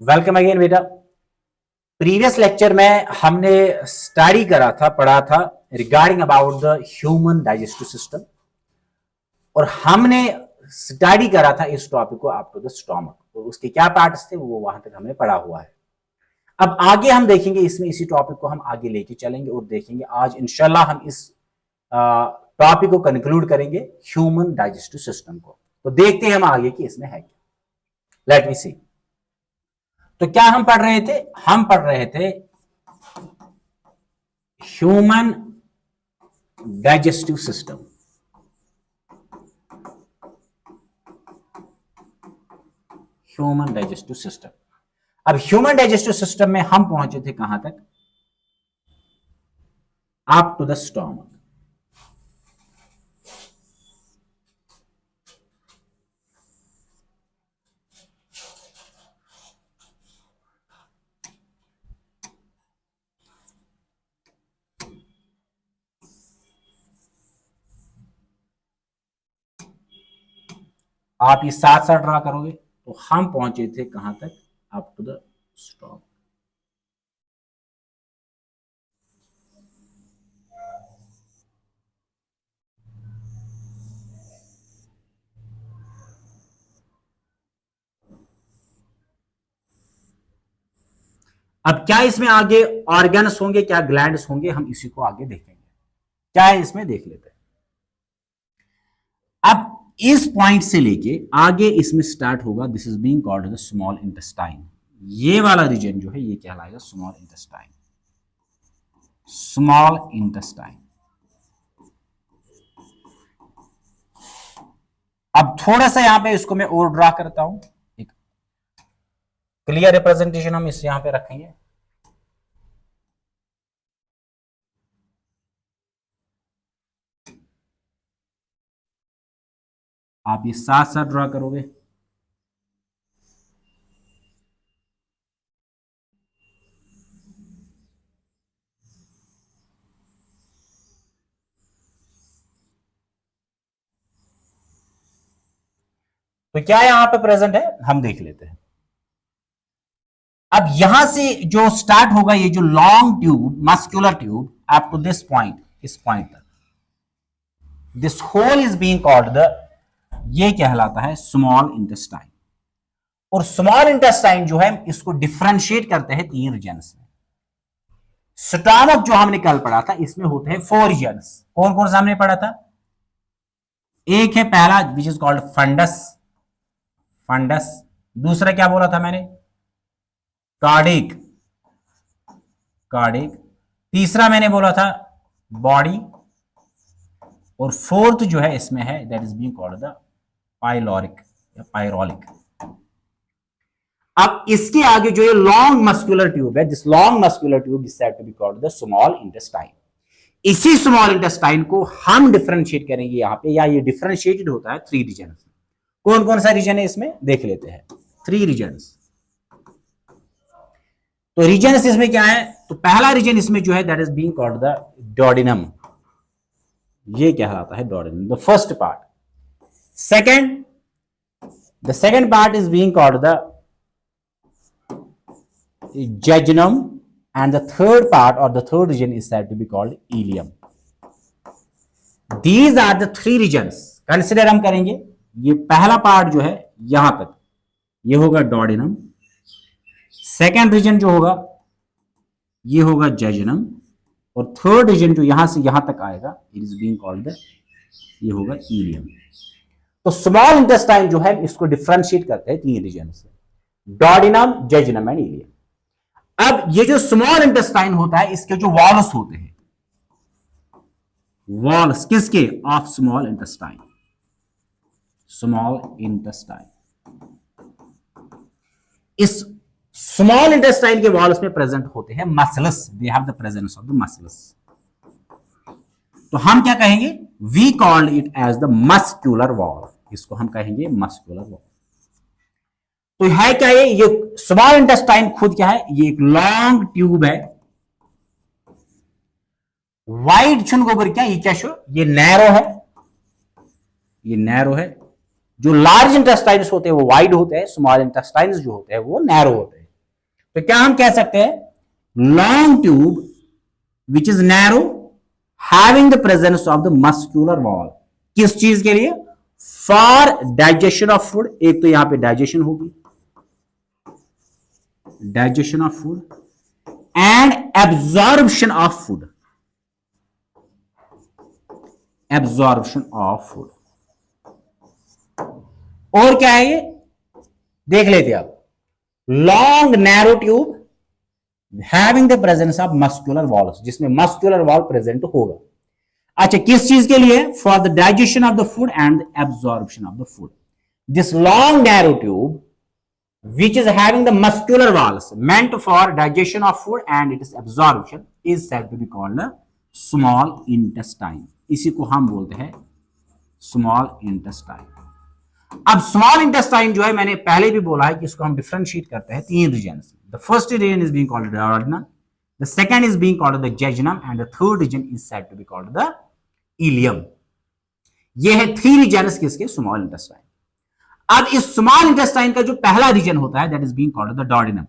Welcome again बेटा। Previous lecture में हमने स्टडी करा था, पढ़ा था regarding about the human digestive system, और हमने स्टडी करा था इस टॉपिक को अप टू द स्टोमक, और उसके क्या पार्ट्स थे वो वहां तक हमने पढ़ा हुआ है। अब आगे हम देखेंगे, इसमें इसी टॉपिक को हम आगे लेके चलेंगे और देखेंगे। आज इंशाल्लाह हम इस टॉपिक को कंक्लूड करेंगे, ह्यूमन डाइजेस्टिव सिस्टम को। तो देखते हैं हम आगे कि इसमें है क्या। लेट मी सी। तो क्या हम पढ़ रहे थे? हम पढ़ रहे थे human digestive system. Human digestive system. अब ह्यूमन डाइजेस्टिव सिस्टम में हम पहुंचे थे कहां तक? Up to the stomach. आप ये साथ साथ ड्रा करोगे तो हम पहुंचे थे कहां तक? Up to the stomach. अब क्या इसमें आगे ऑर्गन्स होंगे, क्या ग्लैंड्स होंगे, हम इसी को आगे देखेंगे। क्या है इसमें देख लेते हैं। अब इस पॉइंट से लेके आगे इसमें स्टार्ट होगा, this is being called the small intestine. ये वाला रीजन जो है ये कहलाएगा स्मॉल इंटेस्टाइन। Small intestine. अब थोड़ा सा यहां पे इसको मैं और ड्रा करता हूं, एक क्लियर रिप्रेजेंटेशन हम इस यहां पे रखेंगे। आप ये साथ साथ ड्रा करोगे। तो क्या यहां पे प्रेजेंट है हम देख लेते हैं। अब यहां से जो स्टार्ट होगा, ये जो long tube, muscular tube, up to this point, इस पॉइंट तक, this whole is being called the, ये कहलाता है स्मॉल इंटेस्टाइन। और स्मॉल इंटेस्टाइन जो है इसको डिफरेंशिएट करते हैं तीन रीजन्स में। स्टोमक जो हमने कल पढ़ा था इसमें होते हैं 4 रीजन्स। कौन कौन सा हमने पढ़ा था? एक है पहला which is called fundus. Fundus. दूसरा क्या बोला था मैंने? कार्डिक। कार्डिक। तीसरा मैंने बोला था बॉडी। और फोर्थ जो है इसमें है that is being called the pyloric या पायरोलिक। अब इसके आगे जो ये लॉन्ग मस्कुलर ट्यूब है, this long muscular tube is said to be called the small intestine. इसी स्मॉल इंटेस्टाइन को हम डिफरेंशिएट करेंगे यहां पे, या ये डिफरेंशिएटेड होता है 3 रीजन। कौन कौन सा रीजन है इसमें देख लेते हैं। 3 रीजन्स। तो रीजन्स इसमें क्या है? तो पहला रीजन इसमें जो है that is being called the duodenum. ये कहलाता है duodenum, the first part. Second, the second part is being called the jejunum, and the third part or the third region is said to be called ileum. These are the 3 regions. Consider हम करेंगे, ये पहला part जो है यहां तक ये होगा डोडिनम। सेकेंड रीजन जो होगा ये होगा जेजुनम, और थर्ड रीजन जो यहां से यहां तक आएगा it is being called the, ये होगा इलियम। तो स्मॉल इंटेस्टाइन जो है इसको डिफरेंशिएट करते हैं 3 रीजन से, डोडिनम, जेजुनम एंड इलियम। अब ये जो स्मॉल इंटेस्टाइन होता है इसके जो वॉल्स होते हैं, वॉल्स किसके? Of small intestine. Small intestine. इस स्मॉल इंटेस्टाइन के वॉल्स में प्रेजेंट होते हैं muscles. They have the presence of the muscles. तो हम क्या कहेंगे? We called it as the muscular wall. इसको हम कहेंगे मस्कुलर वॉल। तो है क्या ये स्मॉल इंटेस्टाइन खुद क्या है? ये एक लॉन्ग ट्यूब है। वाइड छुन गोबर क्या ये क्या शो? ये नैरो है। ये नैरो है। जो लार्ज इंटेस्टाइन्स होते हैं वो वाइड होते हैं, स्मॉल इंटेस्टाइन्स जो होते हैं वो नैरो होते हैं। तो क्या हम कह सकते हैं long tube which is narrow having the presence of the muscular wall, किस चीज के लिए? फॉर डाइजेशन ऑफ फूड, एक तो यहां पे डाइजेशन होगी, digestion of food and absorption of food, absorption of food. और क्या है ये, देख लेते आप, long narrow tube having the presence of muscular walls, जिसमें मस्कुलर वॉल प्रेजेंट होगा। अच्छा, किस चीज के लिए? For the digestion of the food and absorption of the food. This long narrow tube which is having the muscular walls meant for digestion of food and its absorption is said to be called a small intestine। इसी को हम बोलते हैं small intestine। अब small intestine जो है, मैंने पहले भी बोला है कि इसको हम डिफरेंशिएट करते हैं तीन regions. The first region is being called duodenum, the second is being called the jejunum and the third region is said to be called the ileum। ये है थ्री रीजन्स किसके? Small intestine. अब इस small intestine का जो पहला region होता है that is being called the duodenum,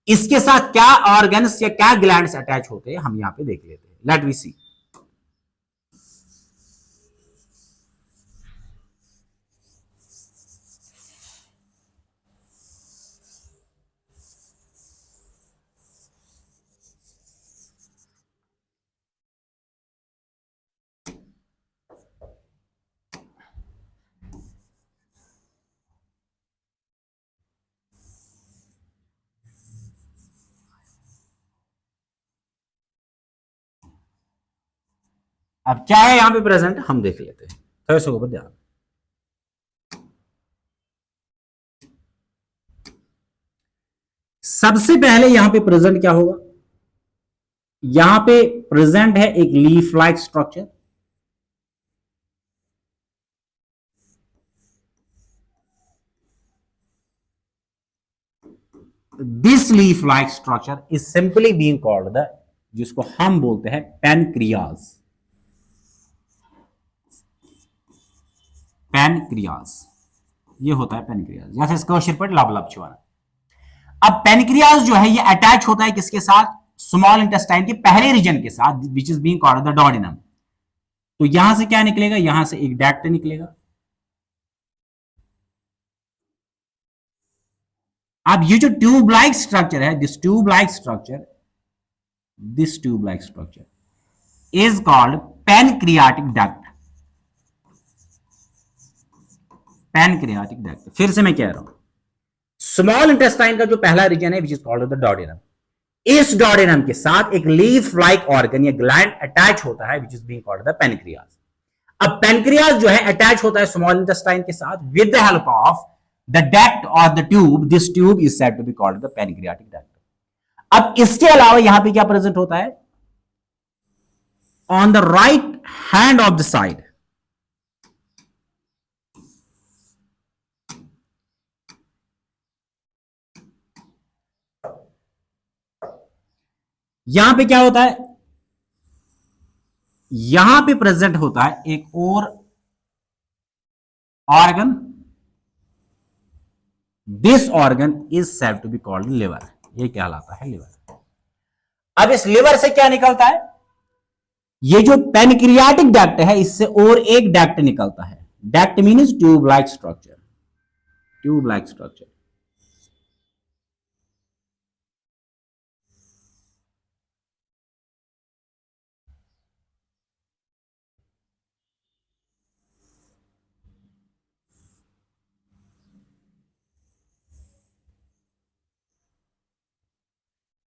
इसके साथ क्या ऑर्गन्स या क्या ग्लैंड्स अटैच होते हैं हम यहां पे देख लेते हैं। लेट वी सी। अब क्या है यहां पे प्रेजेंट हम देख लेते हैं, थोड़ा सा ऊपर ध्यान। सबसे पहले यहां पे प्रेजेंट क्या होगा? यहां पे प्रेजेंट है एक leaf like structure, this leaf like structure is simply being called the, जिसको हम बोलते हैं पैनक्रियाज। पैनक्रियाज, ये होता है पैनक्रियाज, जैसे इसका सिर पर लब छुआना। अब पैनक्रियाज जो है ये अटैच होता है किसके साथ? स्मॉल इंटेस्टाइन के पहले रीजन के साथ, which is being called the duodenum. तो यहां से क्या निकलेगा? यहां से एक डक्ट निकलेगा। अब ये जो ट्यूब लाइक स्ट्रक्चर है, this tube like structure is called pancreatic duct. Pancreatic duct, फिर से मैं कह रहा हूं, स्मॉल इंटेस्टाइन का जो पहला रीजन है which is called the duodenum, इस डॉर्डिनम के साथ एक लीफ लाइक ऑर्गन या ग्लैंड अटैच होता है which is being called the pancreas. अब पैनक्रियाज जो है अटैच होता है स्मॉल इंटेस्टाइन के साथ with the help of the duct और the tube, this tube is said to be called the pancreatic duct. अब इसके अलावा यहां पे क्या प्रेजेंट होता है? On the right hand of the side, यहां पे क्या होता है? यहां पे प्रेजेंट होता है एक और organ, this organ is said to be called liver. ये क्या कहलाता है? लिवर। अब इस लिवर से क्या निकलता है? ये जो पैनक्रियाटिक डक्ट है इससे और एक डक्ट निकलता है। Duct means tube like structure, tube like structure.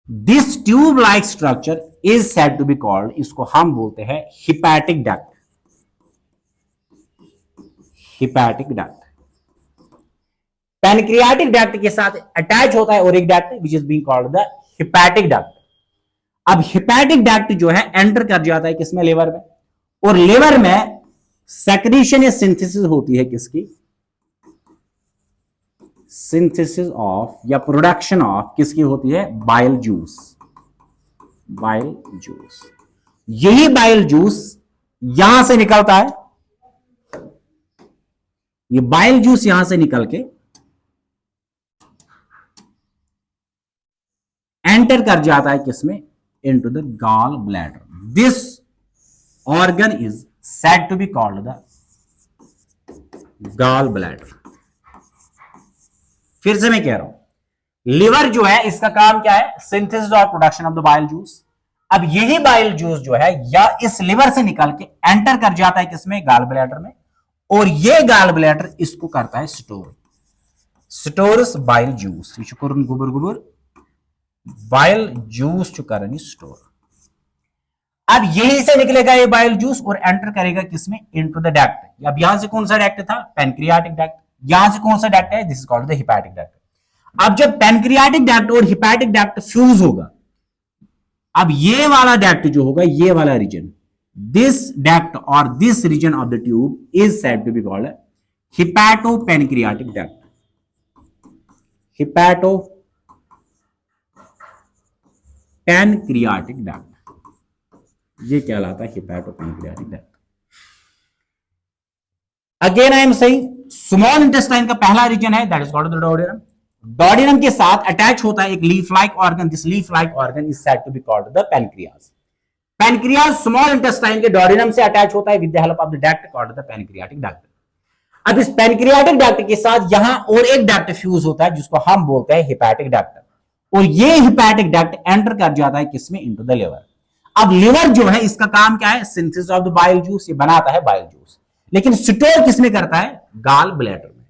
This tube like structure is said to be called, इसको हम बोलते हैं hepatic duct. Hepatic duct pancreatic duct के साथ अटैच होता है और एक duct which is being called the hepatic duct. अब हिपैटिक डक्ट जो है एंटर कर जाता है किसमें? लिवर में। और लिवर में सेक्रीशन या सिंथेसिस होती है किसकी? सिंथेसिस ऑफ या प्रोडक्शन ऑफ किसकी होती है? Bile juice. बाइल जूस, यही बाइल जूस यहां से निकलता है। ये बाइल जूस यहां से निकल के एंटर कर जाता है किसमें, into the gall bladder. This organ is said to be called the gall bladder. फिर से मैं कह रहा हूं, लिवर जो है इसका काम क्या है, सिंथेसिस और production of the bile juice. अब यही बाइल जूस जो है या इस लिवर से निकल के एंटर कर जाता है किसमें, गॉल ब्लैडर में, और ये गॉल ब्लैडर इसको करता है स्टोर. स्टोर्स बाइल जूस, ये करून गुबर गुबर बाइल जूस जो करनी स्टोर. अब यहीं से निकलेगा ये बाइल जूस और एंटर करेगा किसमें, इनटू द डक्ट. अब यहां से कौन सा डक्ट था, पैनक्रियाटिक डक्ट. यहां से कौन सा डक्ट है, this is called the hepatic duct. अब जब पैनक्रियाटिक डक्ट और हिपैटिक डक्ट फ्यूज होगा, अब ये वाला डक्ट जो होगा, ये वाला रीजन, दिस डक्ट और this region of the tube is said to be called hepato pancreatic duct. Hepato pancreatic duct, ये कहलाता है hepato pancreatic duct. Again I am saying, small intestine का पहला रीजन है that is called the duodenum. Duodenum के साथ attach होता है एक leaf like organ. This leaf like organ is said to be called the pancreas. Pancreas small intestine के duodenum से अटैच होता है with the help of the duct called the pancreatic duct. अब इस पैनक्रियाटिक डक्ट के साथ यहां और एक डक्ट फ्यूज होता है जिसको हम बोलते हैं हिपैटिक डक्ट, और ये हिपैटिक डक्ट एंटर कर जाता है किसमें, इनटू द लिवर. अब लिवर जो है इसका काम क्या है, synthesis of the bile juice, ये बनाता है बाइल जूस. लेकिन स्टोर किसमें करता है, गॉल ब्लैडर में.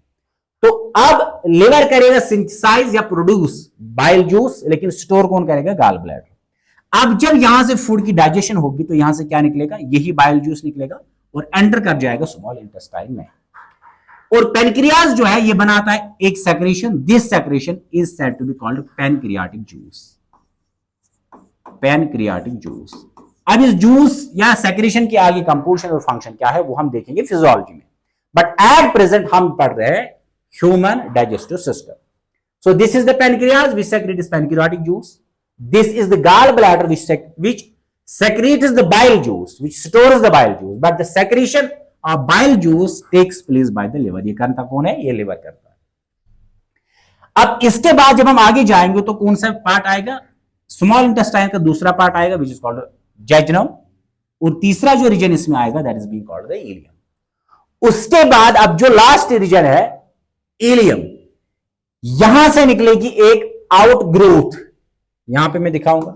तो अब लिवर करेगा सिंथेसाइज या प्रोड्यूस बाइल जूस, लेकिन स्टोर कौन करेगा, गॉल ब्लैडर. अब जब यहां से फूड की डाइजेशन होगी तो यहां से क्या निकलेगा, यही बाइल जूस निकलेगा और एंटर कर जाएगा स्मॉल इंटेस्टाइन में. और पैनक्रियाज जो है ये बनाता है एक secretion. This secretion is said to be called pancreatic juice. Pancreatic juice. अब इस जूस या सेक्रेशन के आगे कंपोजिशन और फंक्शन क्या है वो हम देखेंगे फिजियोलॉजी में, बट एट प्रेजेंट हम पढ़ रहे हैं human digestive system. So this is the pancreas which secretes pancreatic juice. This is the gall bladder which secretes the bile juice, which stores the bile juice, but the secretion of bile juice takes place by the liver. ये करता कौन है, ये liver करता है. अब इसके बाद जब हम आगे जाएंगे तो कौन सा पार्ट आएगा, स्मॉल इंटेस्टाइन का दूसरा पार्ट आएगा विच इज कॉल्ड जेजुनम, और तीसरा जो रीजन इसमें आएगा that is being called the ilium. उसके बाद अब जो लास्ट रीजन है इलियम, यहां से निकलेगी एक आउट ग्रोथ. यहां पे मैं दिखाऊंगा,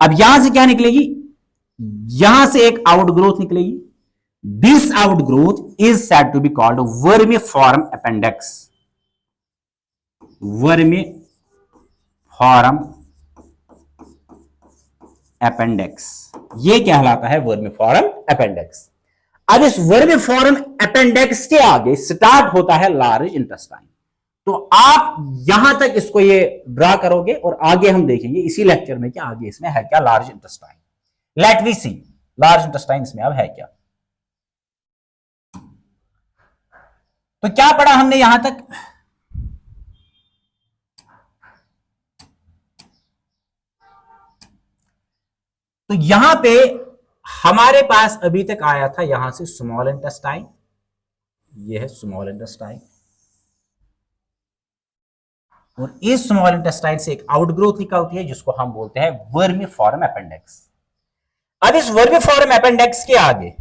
अब यहां से क्या निकलेगी, यहां से एक आउटग्रोथ निकलेगी. This outgrowth is said to be called vermiform appendix. Vermiform appendix, ये कहलाता है वर्मिफॉर्म अपेंडिक्स. अब इस वर्मिफॉर्म अपेंडिक्स के आगे स्टार्ट होता है लार्ज इंटेस्टाइन. तो आप यहां तक इसको ये ड्रा करोगे और आगे हम देखेंगे इसी लेक्चर में कि आगे इसमें है क्या large intestine. Let we see large intestine इसमें अब है क्या. तो क्या पढ़ा हमने यहां तक, तो यहां पे हमारे पास अभी तक आया था यहां से स्मॉल इंटेस्टाइन, ये है स्मॉल इंटेस्टाइन, और इस स्मॉल इंटेस्टाइन से एक आउटग्रोथ निकलती है जिसको हम बोलते हैं वर्मिफॉर्म अपेंडिक्स. अब इस वर्मिफॉर्म अपेंडिक्स के आगे,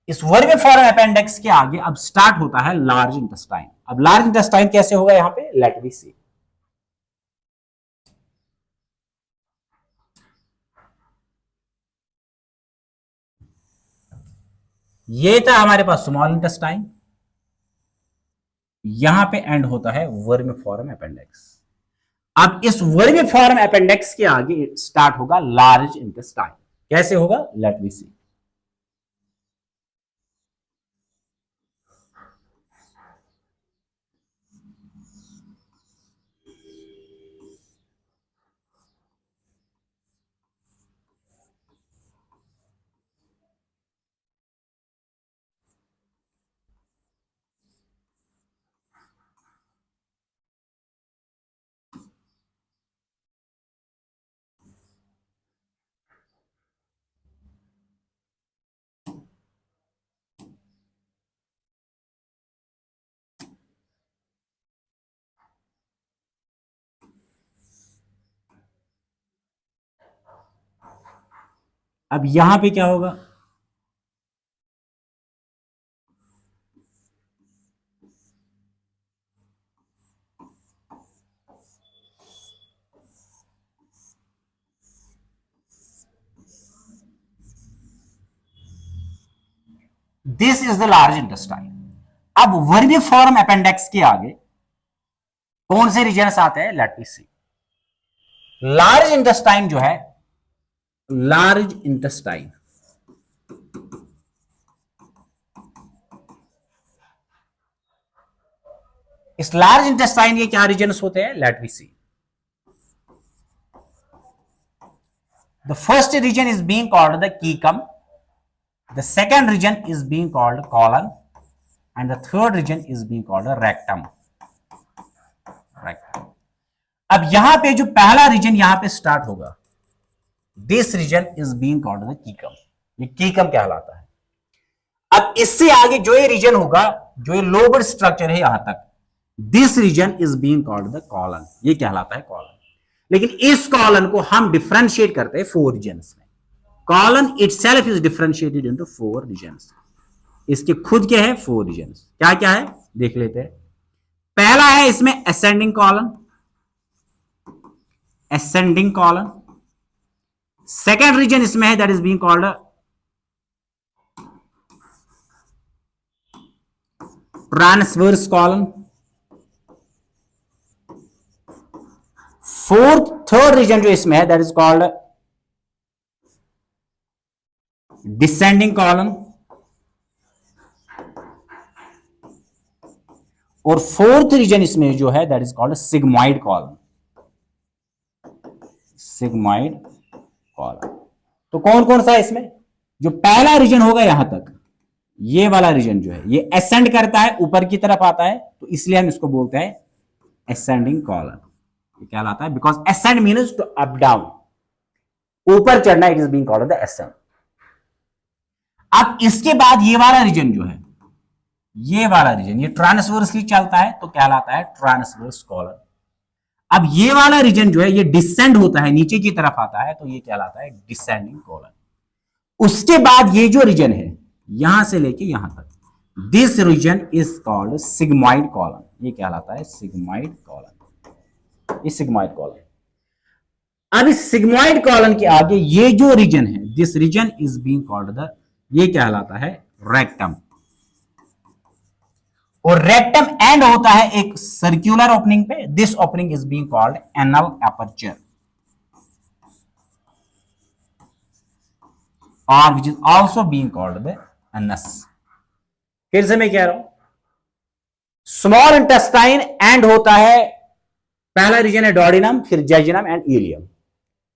इस वर्मिफॉर्म अपेंडिक्स के आगे अब स्टार्ट होता है लार्ज इंटेस्टाइन. अब लार्ज इंटेस्टाइन कैसे होगा यहां पे, लेट वी सी. ये था हमारे पास स्मॉल इंटेस्टाइन, यहां पे एंड होता है वर्मिफॉर्म अपेंडिक्स. अब इस वर्मिफॉर्म अपेंडिक्स के आगे स्टार्ट होगा लार्ज इंटेस्टाइन. कैसे होगा, लेट वी सी. अब यहां पे क्या होगा, this is the large intestine. अब वर्मिफॉर्म अपेंडिक्स के आगे कौन से रीजन्स आते हैं, let me see. Large intestine जो है, लार्ज इंटेस्टाइन, इस लार्ज इंटेस्टाइन के क्या रीजन्स होते हैं, let me see. The first region is being called the caecum, the second region is being called colon, and the third region is being called a rectum. अब यहां पे जो पहला रीजन यहां पे स्टार्ट होगा, this region is being called the caecum, ये caecum कहलाता है। अब इससे आगे जो ये रीजन होगा, जो ये लोबर स्ट्रक्चर है यहां तक, this region is being called the colon, ये कहलाता है कॉलन। लेकिन इस कॉलन को हम डिफरेंशिएट करते हैं 4 रीजन्स में। Colon itself is differentiated into 4 regions. इसके खुद के हैं 4 रीजन्स, क्या क्या है देख लेते हैं। पहला है इसमें ascending colon, ascending colon. Second region इसमें है that is being called transverse colon. Third region जो इसमें है that is called descending colon. और फोर्थ रीजन इसमें जो है that is called sigmoid colon, sigmoid colon. तो कौन कौन सा है इसमें, जो पहला रीजन होगा यहां तक, ये वाला रीजन जो है ये असेंड करता है, ऊपर की तरफ आता है, तो इसलिए हम इसको बोलते हैं असेंडिंग कॉलन। ये क्या लाता है, because ascend means to up down, ऊपर चढ़ना, it is being called the ascend. अब इसके बाद ये वाला रीजन जो है, ये वाला रीजन ये ट्रांसवर्सली चलता है तो कहलाता है ट्रांसवर्स कॉलन। अब ये वाला रीजन जो है ये डिसेंड होता है, नीचे की तरफ आता है, तो ये कहलाता है डिसेंडिंग कॉलन। उसके बाद ये जो रीजन है यहां से लेके यहां तक, this region is called sigmoid colon, ये कहलाता है सिग्मॉइड कॉलन, ये सिग्मॉइड कॉलन। अब इस सिग्मॉइड कॉलन के आगे ये जो रीजन है, this region is being called the, ये कहलाता है रेक्टम। और रेक्टम एंड होता है एक सर्कुलर ओपनिंग पे, this opening is being called anal aperture, और which is also being called the anus. फिर से मैं कह रहा हूं, स्मॉल इंटेस्टाइन एंड होता है, पहला रीजन है डोडिनम, फिर जेजुनम एंड इलियम।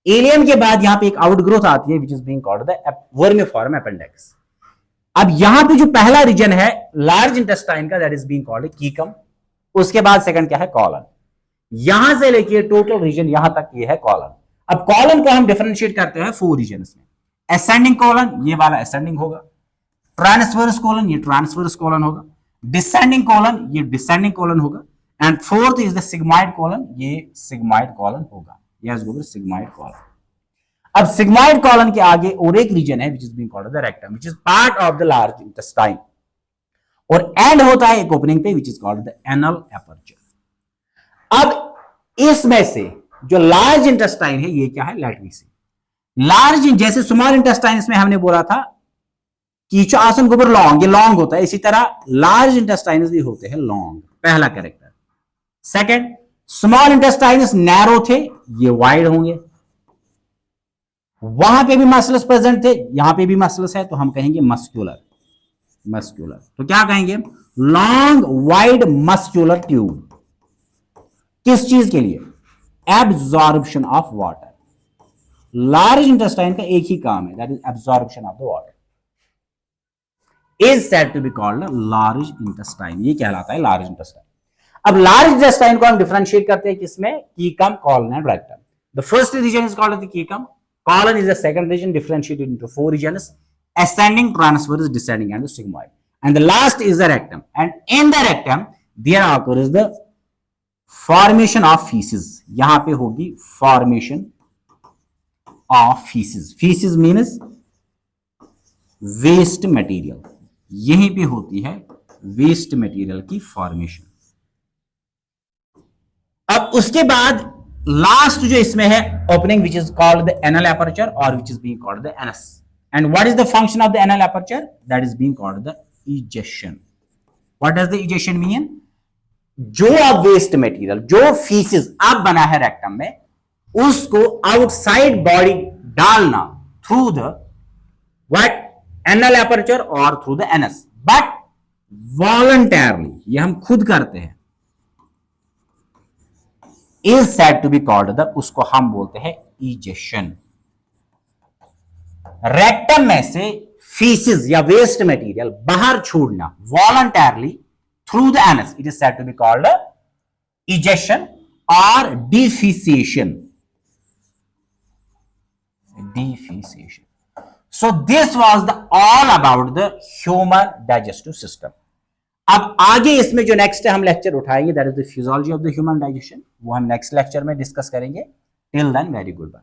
इलियम के बाद यहां पे एक आउटग्रोथ आती है which is being called the vermiform appendix. अब यहां पे जो पहला रीजन है लार्ज इंटेस्टाइन का, that is being called caecum. उसके बाद सेकंड क्या है, कॉलन। यहां से लेके टोटल रीजन यहां तक ये है कॉलन। अब कॉलन को हम डिफरेंशिएट करते हैं 4 रीजन्स में। असेंडिंग कॉलन, ये वाला असेंडिंग होगा। ट्रांसवर्स कॉलन, ये ट्रांसवर्स कॉलन होगा। डिसेंडिंग कॉलन, ये डिसेंडिंग कॉलन होगा। And fourth is the sigmoid colon, ये सिग्मॉइड कॉलन होगा। Yes go sigmoid colon. अब सिग्मॉइड कॉलन के आगे और एक रीजन है which is being called the rectum, which is part of the large intestine, और एंड होता है एक ओपनिंग पे विच is called the anal aperture. अब इसमें से जो लार्ज इंटेस्टाइन है ये क्या है, लेट मी सी। लार्ज, जैसे स्मॉल इंटेस्टाइन में हमने बोला था कि आसन गोबर लॉन्ग, ये लॉन्ग होता है, इसी तरह लार्ज इंटेस्टाइन भी होते हैं लॉन्ग, पहला character. Second, small intestine narrow थे, ये वाइड होंगे। वहां पे भी मसल्स प्रेजेंट थे, यहां पे भी मसल्स है, तो हम कहेंगे मस्कुलर, मस्कुलर। तो क्या कहेंगे, लॉन्ग वाइड मस्कुलर ट्यूब। किस चीज के लिए, absorption of water. Large intestine का एक ही काम है, that is absorption of the water, is said to be called large intestine, ये कहलाता है लार्ज इंटेस्टाइन। अब लार्ज इंटेस्टाइन को हम डिफरेंशिएट करते हैं किसमें, caecum, colon and rectum. The first region is called the caecum, colon is the second region differentiated into 4 regions: ascending, transverse, descending and the sigmoid, and the last is the rectum. And in the rectum there occurs the formation of feces. यहां पे होगी formation of feces. Feces means waste material, यहीं पे होती है waste material की formation. अब उसके बाद लास्ट जो इसमें है opening which is called the anal aperture और which is being called the anus. And what is the function of the anal aperture? That is being called the ejection. What does the ejection mean? जो अब waste material, जो faeces अब बना है rectum में, उसको outside body डालना through the what anal aperture और through the anus, but voluntarily, ये हम खुद करते हैं, is said to be called the, उसको हम बोलते हैं इजेक्शन। रेक्टम में से फीसिस या वेस्ट मटेरियल बाहर छोड़ना voluntarily through the anus, it is said to be called ejection और defecation. Defecation. So this was the all about the human digestive system. अब आगे इसमें जो नेक्स्ट हम लेक्चर उठाएंगे that is the physiology of the human digestion, वो हम next lecture में डिस्कस करेंगे। Till then very good bye.